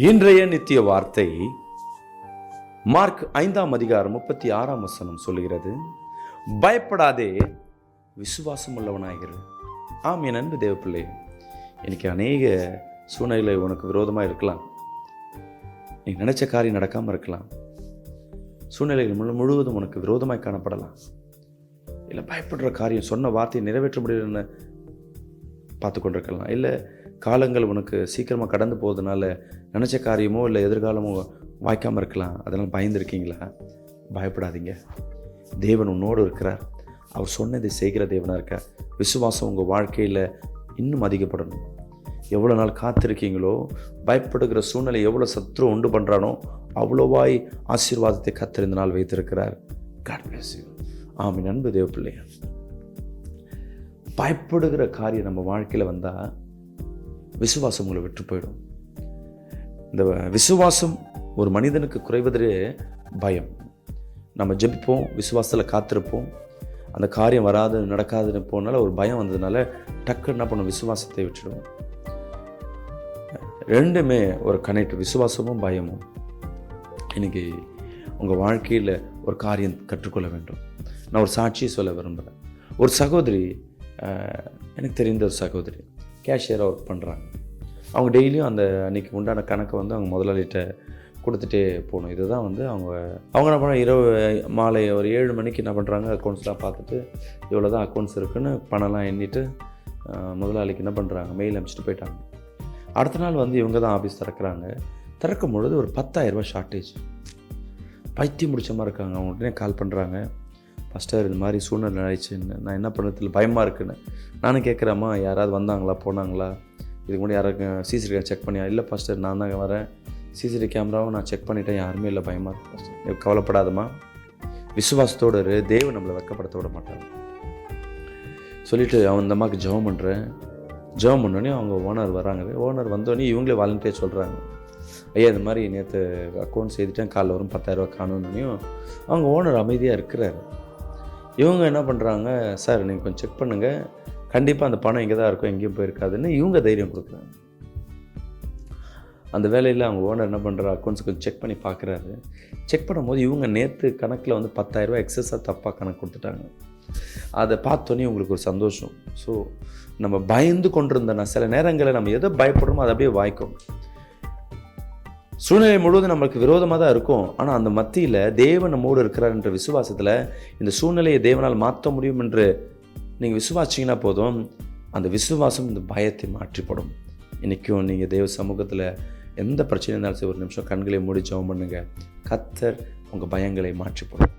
இன்றைய நித்திய வார்த்தை மார்க் 5:36 சொல்லுகிறது, பயப்படாதே, விசுவாசம் உள்ளவனாகிறது. ஆம் என் அன்பு தேவப்பிள்ளை, இன்னைக்கு அநேக சூழ்நிலை உனக்கு விரோதமாக இருக்கலாம். நீ நினைச்ச காரியம் நடக்காமல் இருக்கலாம். சூழ்நிலைகள் முழுவதும் உனக்கு விரோதமாய் காணப்படலாம். இல்லை பயப்படுற காரியம், சொன்ன வார்த்தையை நிறைவேற்ற முடியலன்னு பார்த்து கொண்டிருக்கலாம். இல்லை காலங்கள் உனக்கு சீக்கிரமாக கடந்து போவதனால நினச்ச காரியமோ இல்லை எதிர்காலமோ வாய்க்காமல் இருக்கலாம். அதெல்லாம் பயந்துருக்கீங்களா? பயப்படாதீங்க. தேவன் உன்னோடு இருக்கிறார். அவர் சொன்னதை செய்கிற தேவனாக இருக்கார். விசுவாசம் உங்கள் வாழ்க்கையில் இன்னும் அதிகப்படணும். எவ்வளோ நாள் காத்திருக்கீங்களோ, பயப்படுகிற சூழ்நிலை எவ்வளோ சத்ரு உண்டு பண்ணுறானோ அவ்வளோவாய் ஆசீர்வாதத்தை கர்த்தர் இந்த நாள் வைத்திருக்கிறார். God bless you. ஆமென். அன்பு தேவ பிள்ளையா, பயப்படுகிற காரியம் நம்ம வாழ்க்கையில் வந்தால் விசுவாசம் உங்களை விட்டு போயிடும். இந்த விசுவாசம் ஒரு மனிதனுக்கு குறைவதே பயம். நம்ம ஜெபிப்போம், விசுவாசத்தில் காத்திருப்போம், அந்த காரியம் வராது நடக்காதுன்னு போனால ஒரு பயம் வந்ததுனால டக்கு என்ன பண்ணும், விசுவாசத்தை விட்டுடுவோம். ரெண்டுமே ஒரு கனெக்ட், விசுவாசமும் பயமும். இன்னைக்கு உங்கள் வாழ்க்கையில் ஒரு காரியம் கற்றுக்கொள்ள வேண்டும். நான் ஒரு சாட்சியை சொல்ல விரும்புகிறேன். ஒரு சகோதரி, எனக்கு தெரிந்த ஒரு சகோதரி கேஷியராக ஒர்க் பண்ணுறாங்க. அவங்க டெய்லியும் அந்த அன்றைக்கி உண்டான கணக்கை அவங்க முதலாளிகிட்ட கொடுத்துட்டே போகணும். இதுதான் அவங்க என்ன பண்ண, இரவு மாலை ஒரு 7 மணிக்கு என்ன பண்ணுறாங்க, அக்கௌண்ட்ஸ்லாம் பார்த்துட்டு இவ்வளோ தான் அக்கௌண்ட்ஸ் இருக்குதுன்னு பணம்லாம் எண்ணிட்டு முதலாளிக்கு என்ன பண்ணுறாங்க, மெயில் அனுப்பிச்சிட்டு போயிட்டாங்க. அடுத்த நாள் இவங்க தான் ஆஃபீஸ் திறக்கிறாங்க. திறக்கும் பொழுது ஒரு 10,000 ரூபாய் ஷார்ட்டேஜ். பைத்தியம் முடிச்ச மாதிரி இருக்காங்க. அவங்க உடனே கால் பண்ணுறாங்க, ஃபஸ்ட்டாக இந்த மாதிரி சூழ்நிலை ஆயிடுச்சுன்னு, நான் என்ன பண்ணுறதுல பயமாக இருக்குன்னு. நானும் கேட்குறேம்மா, யாராவது வந்தாங்களா போனாங்களா, இதுக்கு முன்னாடி யாராவது சிசிடிவி செக் பண்ணியா? இல்லை ஃபஸ்ட்டு நான் தான் வரேன், சிசிடிவி கேமராவும் நான் செக் பண்ணிட்டேன், யாருமே இல்லை, பயமாக இருக்கு ஃபஸ்ட்டு. கவலைப்படாதம்மா, விசுவாசத்தோடு இரு, தேவன் நம்மளை வெட்கப்படுத்த விட மாட்டாங்க சொல்லிவிட்டு அவன் இந்த அம்மாவுக்கு ஜெபம் பண்ணுறேன். ஜெபம் பண்ணோடனே அவங்க ஓனர் வராங்க. ஓனர் வந்தோடனே இவங்களே வாலண்டியர் சொல்கிறாங்க, ஐயா இந்த மாதிரி நேற்று அக்கௌண்ட்ஸ் எழுதிட்டேன், காலைல வரும் 10,000 ரூபா காணுன்னொன்னையும் அவங்க ஓனர் அமைதியாக இருக்கிறாரு. இவங்க என்ன பண்ணுறாங்க, சார் நீங்கள் கொஞ்சம் செக் பண்ணுங்கள், கண்டிப்பாக அந்த பணம் இங்கே தான் இருக்கும், எங்கேயும் போயிருக்காதுன்னு இவங்க தைரியம் கொடுக்குறாங்க. அந்த வேலையில் அவங்க ஓனர் என்ன பண்ணுற, அக்கௌண்ட்ஸ் கொஞ்சம் செக் பண்ணி பார்க்குறாரு. செக் பண்ணும்போது இவங்க நேற்று கணக்கில் 10,000 ரூபா எக்ஸஸாக தப்பாக கணக்கு கொடுத்துட்டாங்க. அதை பார்த்தோன்னே உங்களுக்கு ஒரு சந்தோஷம். ஸோ நம்ம பயந்து கொண்டிருந்தோன்னா சில நேரங்களில் நம்ம எதை பயப்படுறோமோ அதை அப்படியே வாய்க்கும். சூழ்நிலை முழுவதும் நம்மளுக்கு விரோதமாக தான் இருக்கும். ஆனால் அந்த மத்தியில் தேவன் நம்மோடு இருக்கிறார் என்ற விசுவாசத்தில் இந்த சூழ்நிலையை தேவனால் மாற்ற முடியும் என்று நீங்கள் விசுவாசிங்கன்னா போதும், அந்த விசுவாசம் இந்த பயத்தை மாற்றிப்படும். இன்றைக்கும் நீங்கள் தேவ சமூகத்தில் எந்த பிரச்சனை இருந்தாலும் ஒரு நிமிஷம் கண்களை மூடி ஜெபம் பண்ணுங்கள். கர்த்தர் உங்கள் பயங்களை மாற்றிப்படும்.